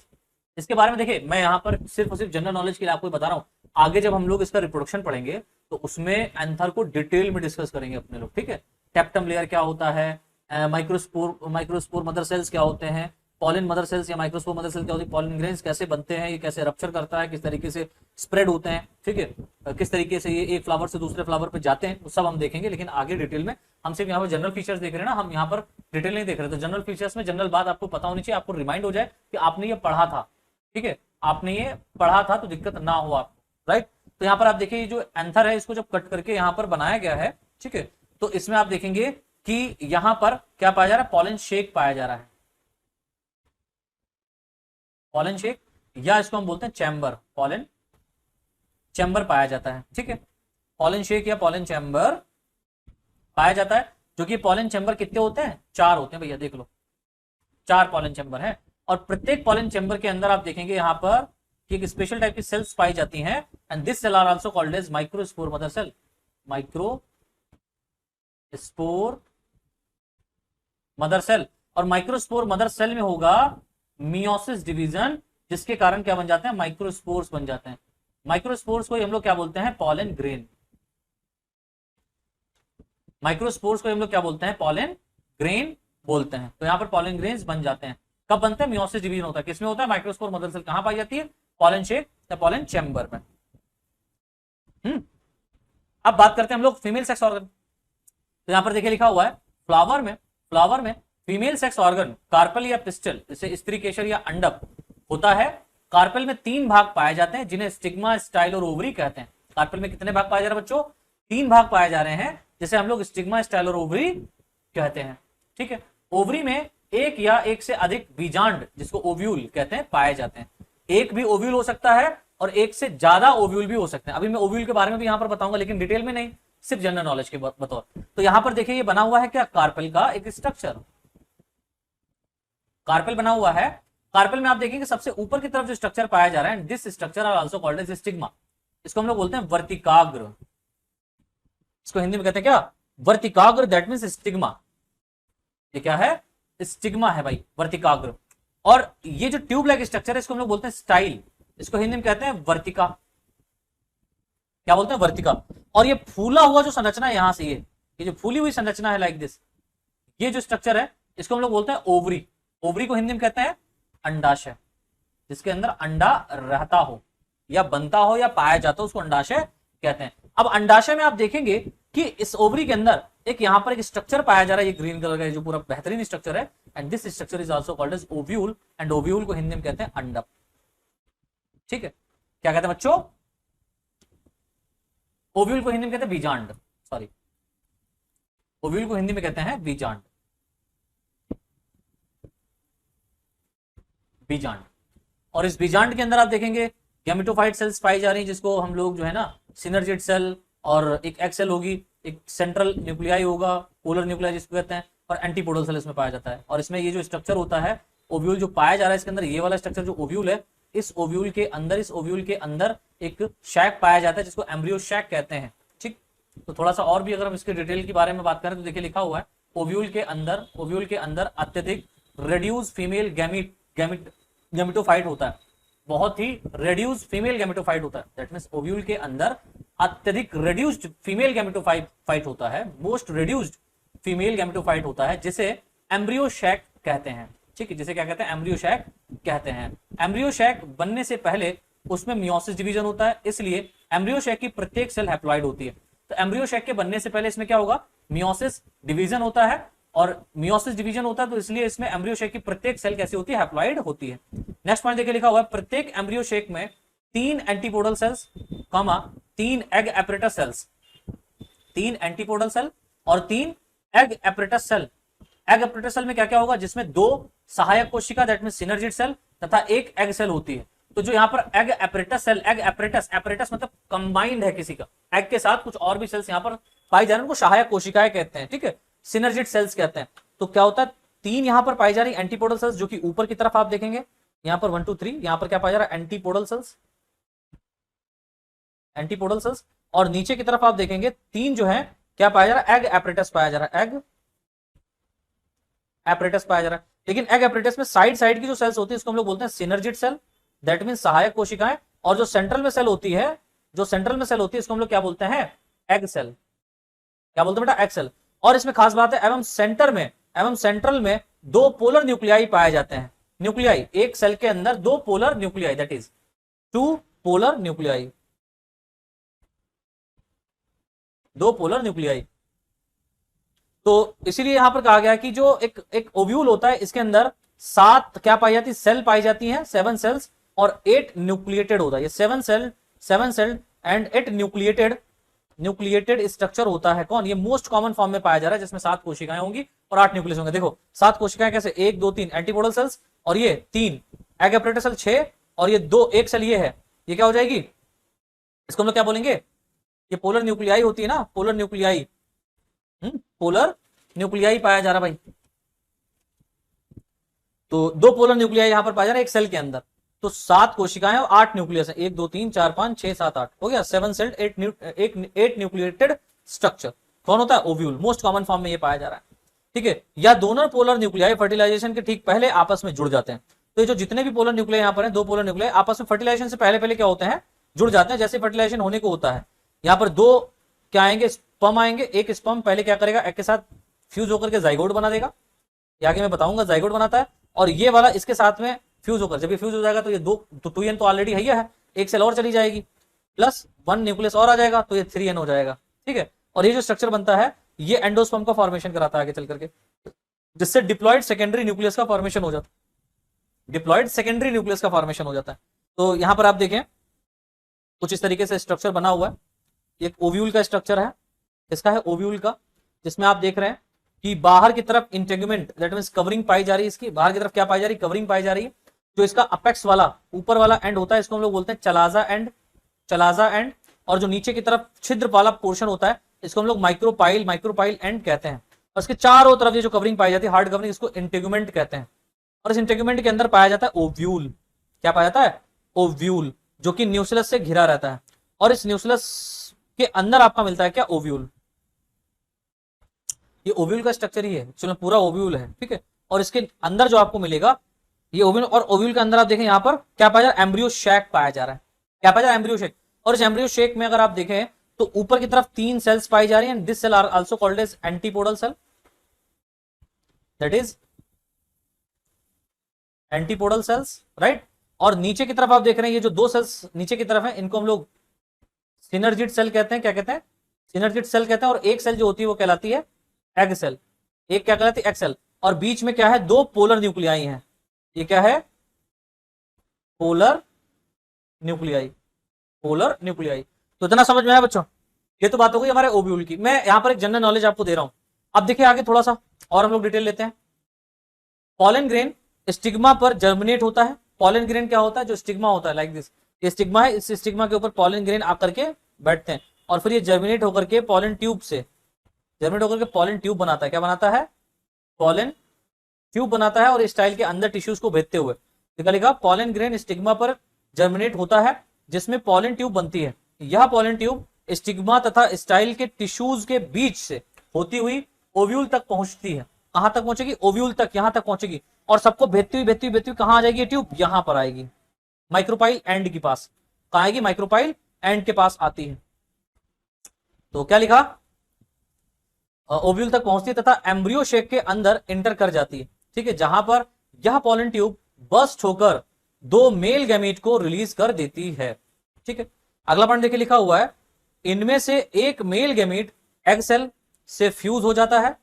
इसके बारे में देखिए मैं यहाँ पर सिर्फ और सिर्फ जनरल नॉलेज के लिए आपको बता रहा हूँ। आगे जब हम लोग इसका रिप्रोडक्शन पढ़ेंगे तो उसमें एंथर को डिटेल में डिस्कस करेंगे अपने लोग, ठीक है। टेप्टम लेयर क्या होता है, माइक्रोस्पोर मदर सेल्स क्या होते हैं, पॉलिन मदर सेल्स या माइक्रोस्पोर मदर सेल्स क्या होती है, पॉलिन ग्रेन्स कैसे बनते हैं, ये कैसे रप्चर करता है, किस तरीके से स्प्रेड होते हैं, ठीक है, किस तरीके से ये एक फ्लावर से दूसरे फ्लावर पे जाते हैं, वो सब हम देखेंगे। लेकिन आगे डिटेल में हम सिर्फ यहाँ पर जनरल फीचर्स देख रहे हैं ना, हम यहाँ पर डिटेल नहीं देख रहे। तो जनरल फीचर्स में जनरल बात आपको पता होनी चाहिए, आपको रिमाइंड हो जाए कि आपने ये पढ़ा था, ठीक है, आपने ये पढ़ा था, तो दिक्कत ना हो आपको, राइट। तो यहाँ पर आप देखिए जो एंथर है इसको जब कट करके यहाँ पर बनाया गया है, ठीक है, तो इसमें आप देखेंगे कि यहां पर क्या पाया जा रहा है, पॉलन शेक पाया जा रहा है, पॉलन शेक, या इसको हम बोलते हैं चैम्बर, पॉलन चैम्बर पाया जाता है, ठीक है। पॉलन शेक या पॉलन चैम्बर पाया जाता है, जो कि पॉलन चैम्बर कितने होते हैं, 4 होते हैं भैया, देख लो 4 पॉलन चैम्बर है। और प्रत्येक पॉलन चैम्बर के अंदर आप देखेंगे यहां पर एक स्पेशल टाइप की सेल्स पाई जाती हैं, and this cell are also called as microspore mother cell, microspore mother cell. और माइक्रोस्पोर मदर सेल में होगा मियोसिस डिवीजन, जिसके कारण क्या बन जाते हैं, माइक्रोस्पोर्स बन जाते हैं। माइक्रोस्पोर्स को हम लोग क्या बोलते हैं, पॉलन ग्रेन। माइक्रोस्पोर्स को हम लोग क्या बोलते हैं, पॉलन ग्रेन बोलते हैं। तो यहां पर पॉलन ग्रेन्स बन जाते हैं, कब बनते हैं, मियोसिस डिवीजन होता है, किसमें होता है, माइक्रोस्पोर मदर सेल। कहां पाई जाती है, पॉलन शेक या पॉलन चैम्बर में। अब बात करते हैं हम लोग फीमेल सेक्स ऑर्गन। तो यहां पर देखिए लिखा हुआ है फ्लावर में फीमेल सेक्स ऑर्गन कार्पल या पिस्टल, जैसे स्त्री केशर या अंडक होता है। कार्पल में 3 भाग पाए जाते हैं जिन्हें स्टिग्मा, स्टाइल और ओवरी कहते हैं। कार्पल में कितने भाग पाए जा रहे हैं बच्चों? 3 भाग पाए जा रहे हैं, जिसे हम लोग स्टिग्मा, स्टाइल और ओवरी कहते हैं। ठीक है, ओवरी में एक या एक से अधिक बीजांड, जिसको ओव्यूल कहते हैं, पाए जाते हैं। एक भी ओव्यूल हो सकता है और एक से ज्यादा ओव्यूल भी हो सकते हैं। अभी मैं ओव्यूल के बारे में भी यहां पर बताऊंगा, लेकिन डिटेल में नहीं, सिर्फ जनरल नॉलेज के बतौर। तो यहां पर देखिए ये बना हुआ है क्या? कार्पेल का एक स्ट्रक्चर। कार्पेल बना हुआ है। कार्पेल में आप देखेंगे सबसे ऊपर की तरफ जो स्ट्रक्चर पाया जा रहा है, this structure are also called as stigma. इसको हम लोग बोलते हैं वर्तिकाग्र। इसको हिंदी में कहते हैं क्या? वर्तिकाग्र, दैट मींस स्टिग्मा। ये क्या है? स्टिग्मा है भाई, वर्तिकाग्र। और ये जो ट्यूब लाइक स्ट्रक्चर है इसको हम लोग बोलते हैं स्टाइल। इसको हिंदी में कहते हैं वर्तिका। क्या बोलते हैं? वर्तिका। और ये फूला हुआ जो संरचना है यहां से, ये जो फूली हुई संरचना है लाइक दिस, ये जो स्ट्रक्चर है इसको हम लोग बोलते हैं ओवरी। ओवरी को हिंदी में कहते हैं अंडाशय। जिसके अंदर अंडा रहता हो या बनता हो या पाया जाता हो उसको अंडाशय कहते हैं। अब अंडाशय में आप देखेंगे कि इस ओवरी के अंदर एक यहां पर एक स्ट्रक्चर पाया जा रहा है, ये ग्रीन कलर का जो पूरा बेहतरीन स्ट्रक्चर है, and this structure is also called as ovule, and ovule को हिंदी में कहते हैं अंडक। ठीक है, क्या कहते हैं बच्चों? ओव्यूल को हिंदी में कहते हैं बीजांड। सॉरी, ओव्यूल को हिंदी में कहते हैं बीजांड। बीजांड। और इस बीजांड के अंदर आप देखेंगे गैमेटोफाइट सेल्स पाई जा रही हैं, जिसको हम लोग जो है ना सिनर्जिड सेल, और एक एक्स सेल होगी, एक सेंट्रल न्यूक्लियाई होगा, पोलर न्यूक्लियाई जिसको कहते हैं, और एंटीपोडल सेल इसमें पाया जाता है। और इसमें ये जो स्ट्रक्चर होता है ओव्यूल जो पाया जा रहा है इसके अंदर, ये वाला स्ट्रक्चर जो ओव्यूल है, इस ओव्यूल के अंदर एक शैक पाया जाता है जिसको एम्ब्रियो शैक कहते हैं। ठीक, तो थोड़ा सा और भी अगर हम इसके डिटेल के बारे में बात करें तो देखिए लिखा हुआ है ओव्यूल के अंदर अत्यधिक रेड्यूस फीमेल गैमेटोफाइट होता है। बहुत ही रेड्यूस फीमेल गैमेटोफाइट होता है। दैट मींस ओव्यूल के अंदर अत्यधिक रेड्यूस्ड फीमेल गैमेटोफाइट होता है, मोस्ट रेड्यूस्ड फीमेल गैमेटोफाइट होता है, जिसे एम्ब्रियो शैक कहते हैं। ठीक है, जिसे क्या कहते हैं? एम्ब्रियो शैक कहते हैं। एम्ब्रियो शैक बनने से पहले उसमें मियोसिस डिवीजन होता है, इसलिए एम्ब्रियो शैक की प्रत्येक सेल हैप्लॉइड होती है। तो एम्ब्रियो शैक के बनने से पहले इसमें क्या होगा? मियोसिस डिवीजन होता है, और मियोसिस डिवीजन होता है तो इसलिए इसमें एम्ब्रियो शेक की प्रत्येक सेल कैसी होती है? हैप्लॉइड होती है। नेक्स्ट पॉइंट देखिए लिखा हुआ है प्रत्येक एम्ब्रियो शेक में 3 antipodal cells, 3 egg apparatus cells, 3 antipodal cell और 3 egg apparatus cell. Egg apparatus cell में क्या क्या होगा? जिसमें 2 सहायक कोशिका, दैट मींस सिनर्जिड सेल, तथा 1 एग सेल होती है। तो जो यहाँ पर egg apparatus cell, egg apparatus मतलब कंबाइंड है किसी का, एग के साथ कुछ और भी सेल्स यहाँ पर पाई जा रही है, उनको सहायक कोशिकाएं कहते हैं। ठीक है, सिनर्जिड सेल्स कहते हैं। तो क्या होता है? 3 यहां पर पाई जा रही एंटीपोडल सेल्स, जो कि ऊपर की तरफ आप देखेंगे यहां पर 1 2 3, यहां पर क्या पाया जा रहा है? Antipodal cells. और नीचे की तरफ आप देखेंगे 3 जो है क्या पाया जा रहा है? एग एपरेटस पाया जा रहा है, एग एपरेटस पाया जा रहा है। लेकिन एग एपरेटस में साइड की जो सेल्स होती है इसको हम लोग बोलते हैं सिनर्जिड सेल, दैट मीन सहायक कोशिकाएं। और जो सेंट्रल में सेल होती है इसको हम लोग क्या बोलते हैं? Egg cell. क्या बोलते हैं बेटा? Egg cell. और इसमें खास बात है, एवं सेंट्रल में 2 पोलर न्यूक्लियाई पाए जाते हैं। न्यूक्लियाई, एक सेल के अंदर 2 polar nuclei, that is 2 polar nuclei, 2 polar nuclei. तो इसीलिए यहां पर कहा गया कि जो एक ओव्यूल होता है इसके अंदर 7 क्या पाई जाती है? सेल पाई जाती हैं, 7 सेल्स, और 8 न्यूक्लिएटेड होता है। ये 7 सेल एंड 8 न्यूक्लिएटेड स्ट्रक्चर होता है। कौन? ये मोस्ट कॉमन फॉर्म में पाया जा रहा है, जिसमें 7 कोशिकाएं होंगी और 8 न्यूक्लियस होंगे। देखो 7 कोशिकाएं कैसे? 1 2 3 एंटीपोडल सेल्स, और ये 3 एग एपरेटस सेल 6, और ये 2 एक सेल ये है, ये क्या हो जाएगी? इसको हम लोग क्या बोलेंगे? ये पोलर न्यूक्लियाई होती है ना, पोलर न्यूक्लियाई पाया जा रहा भाई। तो 2 पोलर न्यूक्लियाई यहां पर पाया जा रहा है एक सेल के अंदर। तो 7 कोशिकाएं और 8 न्यूक्लियस है, 1 2 3 4 5 6 7 8 हो गया, 7 सेल्ड 8 न्यूक्लिएटेड स्ट्रक्चर। कौन होता है? ओव्यूल। मोस्ट कॉमन फॉर्म में ये पाया जा रहा है। ठीक है, या दोनों पोलर न्यूक्लियाई फर्टिलाइजेशन के ठीक पहले आपस में जुड़ जाते हैं। तो ये जो जितने भी पोलर न्यूक्लियाई यहाँ पर है, 2 पोलर न्यूक्लियाई आपस में फर्टिलाइजेशन से पहले क्या होते हैं? जुड़ जाते हैं। जैसे फर्टिलाइजेशन होने को होता है, यहाँ पर 2 क्या आएंगे? स्पर्म आएंगे। एक स्पर्म पहले क्या करेगा? एग के साथ फ्यूज होकर के जाइगोट बना देगा, आगे मैं बताऊंगा जाइगोट बनाता है। और ये वाला इसके साथ में फ्यूज होकर, जब ये फ्यूज हो जाएगा तो ये 2 तो 2n तो ऑलरेडी है, एक सेल और चली जाएगी। प्लस 1 न्यूक्लियस और आ जाएगा तो ये 3n हो जाएगा, ठीक है। और ये जो स्ट्रक्चर बनता है ये एंडोस्पर्म का फॉर्मेशन कराता है आगे चल करके, जिससे डिप्लॉयड सेकेंडरी न्यूक्लियस का फॉर्मेशन हो जाता है, डिप्लॉयड सेकेंडरी न्यूक्लियस का फॉर्मेशन हो जाता है। तो यहां पर आप देखें कुछ इस तरीके से स्ट्रक्चर बना हुआ है, एक ओव्यूल का स्ट्रक्चर है, इसका है ओव्यूल का, जिसमें आप देख रहे हैं कि बाहर की तरफ इंटेगुमेंट दैट मींस कवरिंग पाई जा रही है, इसकी बाहर की तरफ क्या पाई जा रही है, कवरिंग पाई जा रही है। जो इसका अपेक्स वाला ऊपर वाला एंड होता है इसको हम लोग बोलते हैं चलाजा एंड, चलाजा एंड। और जो नीचे की तरफ छिद्र वाला पोर्शन होता है इसको हम लोग माइक्रोपाइल, माइक्रोपाइल एंड कहते हैं। और इसके चारों तरफ ये जो कवरिंग पाई जाती है हार्ड कवरिंग, इसको इंटेगुमेंट कहते हैं। और इस इंटेगुमेंट के अंदर पाया जाता है ओव्यूल। क्या पाया जाता है, ओव्यूल, जो कि न्यूक्लियस से घिरा रहता है। और इस न्यूक्लियस के अंदर आपका मिलता है क्या, ओव्यूल। ये ओव्यूल का स्ट्रक्चर ही है, चलो पूरा ओव्यूल है, ठीक है। और इसके अंदर जो आपको मिलेगा ये ओव्यूल, और ओव्यूल के अंदर आप देखें यहाँ पर क्या पाया जा रहा है, एम्ब्रियो शैक पाया जा रहा है। क्या पाया जा रहा है, एम्ब्रियो शेक। और इस एम्ब्रियो शेक में अगर आप देखें तो ऊपर की तरफ 3 सेल्स पाई जा रही हैं, this cell are also called as antipodal cell, that is antipodal cells, right. और नीचे की तरफ आप देख रहे हैं ये जो 2 सेल्स नीचे की तरफ है इनको हम लोग सिनर्जिड सेल कहते हैं। क्या कहते हैं, सिनर्जिड सेल कहते हैं। और एक सेल जो होती है वो कहलाती है एग सेल, एक क्या कहलाती है, एग सेल। और बीच में क्या है, 2 पोलर न्यूक्लियाई हैं। ये क्या है, पोलर न्यूक्लियाई, पोलर न्यूक्लियाई। तो इतना समझ में आया बच्चों, ये तो बात हो गई हमारे ओव्यूल की। मैं यहां पर एक जनरल नॉलेज आपको दे रहा हूं। अब देखिए आगे थोड़ा सा और हम लोग डिटेल लेते हैं। पॉलन ग्रेन स्टिग्मा पर जर्मिनेट होता है। पॉलन ग्रेन क्या होता है, जो स्टिग्मा होता है लाइक दिस, ये स्टिग्मा है, इस स्टिग्मा के ऊपर पॉलन ग्रेन आकर के बैठते हैं और फिर ये जर्मिनेट होकर के पॉलन ट्यूब से, जर्मिनेट होकर के पॉलन ट्यूब बनाता है। क्या बनाता है, पॉलन ट्यूब बनाता है और स्टाइल के अंदर टिश्यूज को भेजते हुए। क्या लिखा, पॉलन ग्रेन स्टिग्मा पर जर्मिनेट होता है जिसमें पॉलन ट्यूब बनती है। यह पॉलन ट्यूब स्टिग्मा तथा स्टाइल के टिश्यूज के बीच से होती हुई ओव्यूल तक पहुंचती है। कहां तक पहुंचेगी, ओव्यूल तक, यहां तक पहुंचेगी। और सबको भेजती हुई भेजती हुई भेजती हुई कहां आ जाएगी, ट्यूब यहां पर आएगी, माइक्रोपाइल एंड के पास। कहां आएगी, माइक्रोपाइल एंड के पास आती है। तो क्या लिखा, ओव्यूल तक पहुंचती है तथा एम्ब्रियो शेक के अंदर इंटर कर जाती है, ठीक है। जहां पर यह पॉलन ट्यूब बस्ट होकर 2 मेल गैमीट को रिलीज कर देती है, ठीक है। अगला पॉइंट देखिए लिखा हुआ है, इनमें से एक मेल गैमीट एग सेल से फ्यूज हो जाता है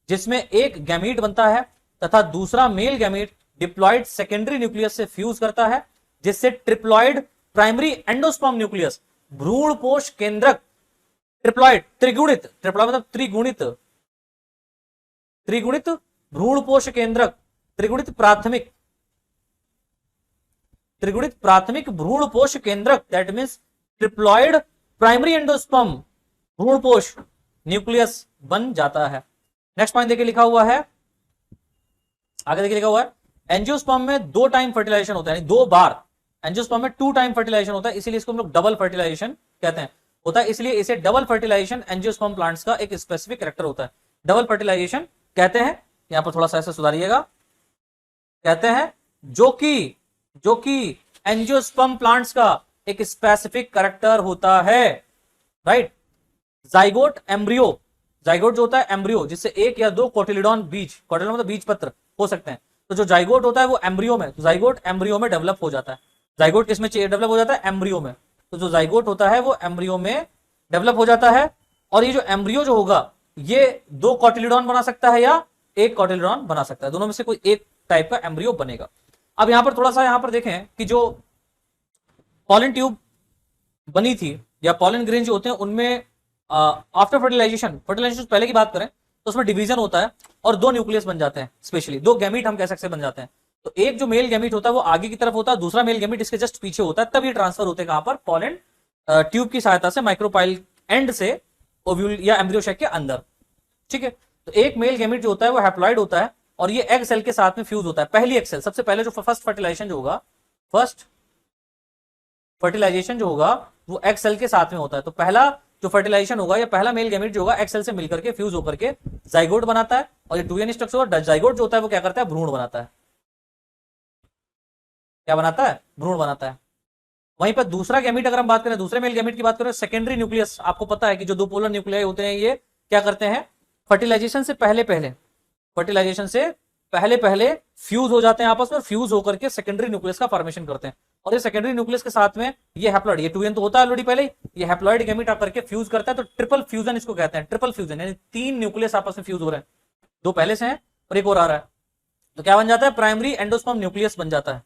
जिसमें एक गैमीट बनता है तथा दूसरा male gamete diploid secondary nucleus से फ्यूज करता है जिससे ट्रिप्लॉयड प्राइमरी एंडोस्पर्म न्यूक्लियस भ्रूणपोष केंद्रक, ट्रिप्लॉयड त्रिगुणित, ट्रिप्लॉयड मतलब त्रिगुणित, त्रिगुणित भ्रूणपोष केंद्रक, त्रिगुणित प्राथमिक, त्रिगुणित प्राथमिक भ्रूणपोष केंद्रक that means triploid primary endosperm भ्रूणपोष न्यूक्लियस बन जाता है। नेक्स्ट पॉइंट देखिए लिखा हुआ है, आगे देखिए लिखा हुआ है, एंजियोस्पर्म में 2 टाइम फर्टिलाइजेशन होता है, यानी 2 बार। एंजियोस्पर्म में 2 टाइम फर्टिलाइजेशन होता है, इसीलिए इसको हम लोग डबल फर्टिलाइजेशन कहते हैं, होता है। इसलिए इसे डबल फर्टिलाइजेशन एंजियोस्पर्म प्लांट्स का एक स्पेसिफिक कैरेक्टर होता है, डबल फर्टिलाइजेशन कहते हैं। यहां पर थोड़ा सा ऐसे सुधारिएगा, कहते हैं जो कि एंजियोस्पर्म प्लांट्स का एक स्पेसिफिक कैरेक्टर होता है, राइट। जाइगोट एम्ब्रियो, जाइगोट जो होता है एम्ब्रियो, जिससे 1 या 2 कोटिलिडॉन बीज, कोटिलिडॉन मतलब बीज पत्र हो सकते हैं। तो जो जाइगोट होता है वो एम्ब्रियो में, तो जाइगोट एम्ब्रियो में डेवलप हो जाता है। जाइगोट किसमें डेवलप हो जाता है, एम्ब्रियो में। तो जो जाइगोट होता है वो एम्ब्रियो में डेवलप हो जाता है। और ये जो एम्ब्रियो जो होगा ये 2 कोटिलिडॉन बना सकता है या 1 कोटिलिडॉन बना सकता है, दोनों में से कोई एक टाइप का एम्ब्रियो बनेगा। अब यहां पर थोड़ा सा यहां पर देखें कि जो पॉलन ट्यूब बनी थी या पॉलन ग्रेन जो होते हैं उनमें आफ्टर फर्टिलाइजेशन पहले की बात करें तो उसमें डिवीजन होता है और 2 न्यूक्लियस बन जाते हैं, स्पेशली 2 गैमीट हम कह सकते हैं बन जाते हैं। तो एक जो मेल गैमीट होता है वो आगे की तरफ होता है, दूसरा मेल गैमीट इसके जस्ट पीछे होता है, तब ये ट्रांसफर होते हैं कहां पर, पॉलन ट्यूब की सहायता से माइक्रोपाइल एंड से ओव्यूल या एम्ब्रियो शेक के अंदर, ठीक है। तो एक मेल गैमीट जो होता है वो हैप्लॉइड होता है और ये एग सेल के साथ में फ्यूज होता है। पहली एग सेल, सबसे पहले जो फर्स्ट फर्टिलाइजेशन जो होगा, फर्स्ट फर्टिलाइजेशन जो होगा वो एग सेल के साथ में होता है। तो पहला जो फर्टिलाइजेशन होगा या पहला मेल गैमीट जो होगा एग सेल से मिलकर के फ्यूज होकर के जाइगोट बनाता है। और ये 2n स्ट्रक्चर होगा, जाइगोट जो होता है वो क्या करता है, भ्रूण बनाता है। क्या बनाता है, भ्रूण बनाता है। वहीं पर दूसरा गैमीट अगर हम बात करें, दूसरे मेल गैमीट की बात करें, सेकेंडरी न्यूक्लियस, आपको पता है कि जो 2 पोलर न्यूक्लियाई होते हैं ये क्या करते हैं, फर्टिलाइजेशन से पहले फ्यूज हो जाते हैं आपस में, फ्यूज होकर के सेकेंडरी न्यूक्लियस का फॉर्मेशन करते हैं। और ये सेकेंडरी न्यूक्लियस के साथ में ये हैप्लॉइड, ये 2n तो होता है ऑलरेडी पहले ही, ये हैप्लॉइड गैमीट आकर के फ्यूज करता है, तो ट्रिपल फ्यूजन इसको कहते हैं, ट्रिपल फ्यूजन, यानी 3 न्यूक्लियस आपस में फ्यूज हो रहे हैं, 2 पहले से हैं और एक और आ रहा है, तो क्या बन जाता है, प्राइमरी एंडोस्पर्म न्यूक्लियस बन जाता है।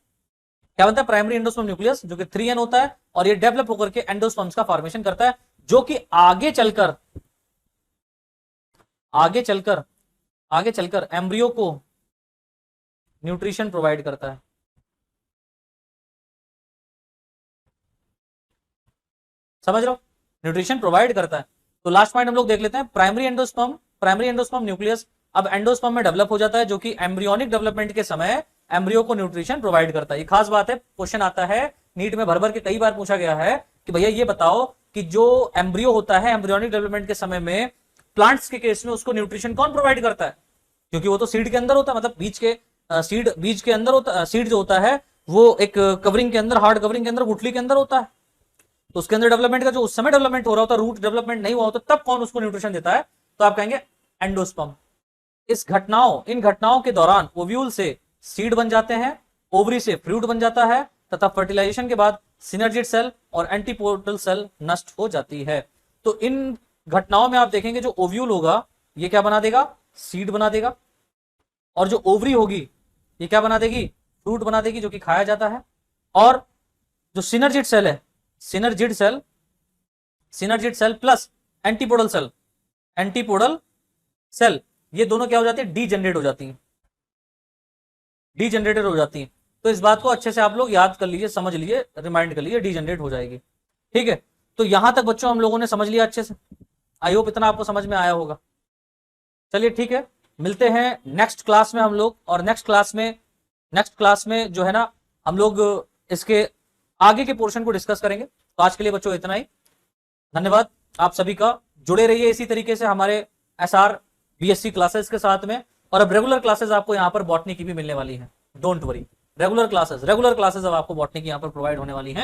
क्या बनता है, प्राइमरी एंडोस्पर्म न्यूक्लियस, जो कि 3n होता है, और ये डेवलप होकर के एंडोस्पर्म्स का फॉर्मेशन करता है, जो कि आगे चलकर एम्ब्रियो को न्यूट्रिशन प्रोवाइड करता है। समझ रहे हो, न्यूट्रिशन प्रोवाइड करता है। तो लास्ट पॉइंट हम लोग देख लेते हैं, प्राइमरी एंडोस्पर्म न्यूक्लियस अब एंडोस्पर्म में डेवलप हो जाता है, जो कि एम्ब्रियोनिक डेवलपमेंट के समय एम्ब्रियो को न्यूट्रिशन प्रोवाइड करता है। ये खास बात है, क्वेश्चन आता है नीट में भर भर के कई बार पूछा गया है कि भैया ये बताओ कि जो एम्ब्रियो होता है एम्ब्रियोनिक डेवलपमेंट के समय में, प्लांट्स के केस में उसको न्यूट्रिशन कौन प्रोवाइड करता है, क्योंकि वो तो सीड के अंदर होता है, मतलब बीज के अंदर होता, सीड जो होता है वो एक कवरिंग के अंदर, हार्ड कवरिंग के अंदर, गुठली के अंदर होता है, तो उसके अंदर डेवलपमेंट का जो उस समय डेवलपमेंट हो रहा होता है, रूट डेवलपमेंट नहीं हुआ होता, तब कौन उसको न्यूट्रिशन देता है, तो आप कहेंगे एंडोस्पर्म। इन घटनाओं के दौरान ओव्यूल से सीड बन जाते हैं, ओवरी से फ्रूट बन जाता है, तथा फर्टिलाइजेशन के बाद सिनर्जिड सेल और एंटीपोडल सेल नष्ट हो जाती है। तो इन घटनाओं में आप देखेंगे जो ओव्यूल होगा ये क्या बना देगा, सीड बना देगा, और जो ओवरी होगी ये क्या बना देगी, फ्रूट बना देगी, जो कि खाया जाता है। और जो सिनर्जिड सेल है, synergid cell plus antipodal cell, ये दोनों क्या हो जाती है, डीजेनरेटेड हो जाती हैं। तो इस बात को अच्छे से आप लोग याद कर लीजिए, समझ लीजिए, रिमाइंड कर लीजिए, डीजेनरेट हो जाएगी। ठीक है, तो यहां तक बच्चों हम लोगों ने समझ लिया अच्छे से, आई होप इतना आपको समझ में आया होगा। चलिए ठीक है, मिलते हैं नेक्स्ट क्लास में हम लोग, और नेक्स्ट क्लास में जो है ना हम लोग इसके आगे के पोर्शन को डिस्कस करेंगे। तो आज के लिए बच्चों इतना ही, धन्यवाद आप सभी का। जुड़े रहिए इसी तरीके से हमारे SR BSc क्लासेस के साथ में, और अब रेगुलर क्लासेस आपको यहाँ पर बॉटनी की भी मिलने वाली है, डोंट वरी, रेगुलर क्लासेस अब आपको बॉटनी की यहाँ पर प्रोवाइड होने वाली हैं।